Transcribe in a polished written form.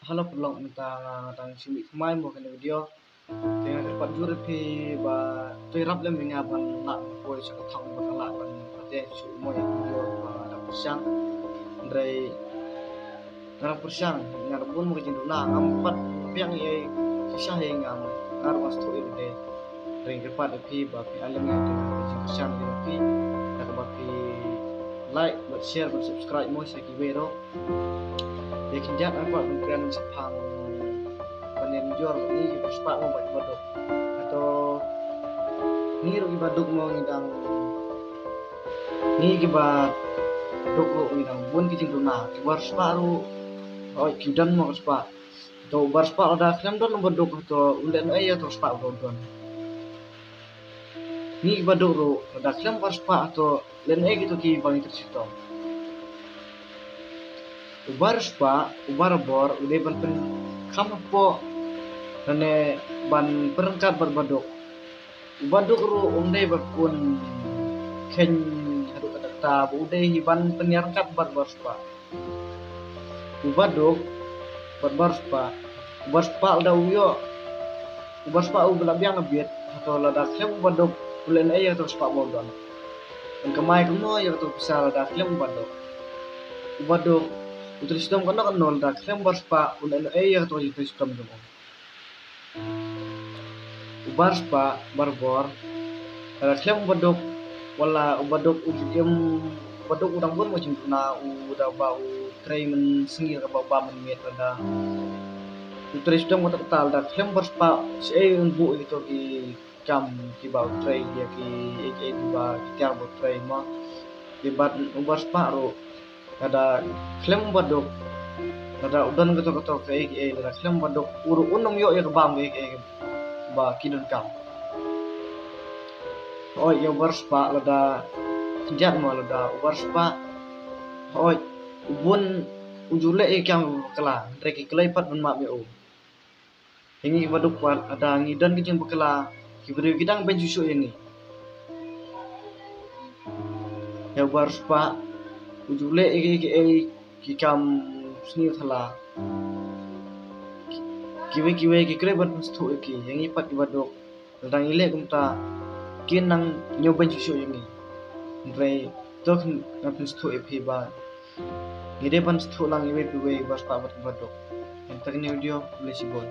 halo pelong tang simi mai mo kan video dengan dapat juri pi ba toi rap lem nga ban la ko sa thang ba la ban ate su mo video ba da pusang ndai ngara pusang ngar bun mo jindu na ampat piang ye kisah ye ngam ngar was tu ide ring dapat pi ba pi alam nga jin pusang di pi da ba pi like but share but subscribe mo sa kiwero để khi giác anh bạn quen sập hàng và nên jual ini puspa mau buat baduk atau ni rugi baduk mau ngidang ni kibat baduk mau ngidang bun kijing duna kibar separu oh kidan mau sepa atau bar sepa ada klem don baduk atau ulen aja atau sepa don ni baduk ru ada klem bar sepa atau len aja gitu ki bang tersito ubar spa ubar bor udah ban kamu po nane ban perangkat berbaduk baduk ru umdai bakun ken hadu kata udah ban penyarkat barbar spa ubaduk barbar spa udah uyo ubar spa ubla biang abit atau lada klem baduk ulen aja atau spa bodon dan kemai kemo ya atau bisa lada klem baduk Utri sistem kan nol dak klem barspa ulen ya atau itu sistem dulu barspa barbor ada klem baduk wala baduk ujem baduk udang pun macam na udah bau tray men sengir ke bawah menit ada utri sistem kata tal dak klem barspa saya bu itu di jam di bawah tray dia di bawah tiang bawah tray mah di bawah barspa ro ada klem baduk ada udan ketok ke ada klem baduk uru unum yo ya kebam ba kidun kam oh ya barspa ada kijat mo ada barspa oh ubun ujule kam kala reki kleipat men mak yo ini baduk pat ada ngidan kijing bekala kibri kidang ben susu ini ya barspa ujule kikam seni thala kiwe kikre ban stu yang ipat baduk dang ile kumta kinang nyoban susu yang ni ndrai tok ngap stu ba ngide ban stu lang iwe piwe barspa baduk yang tagni video boleh sibol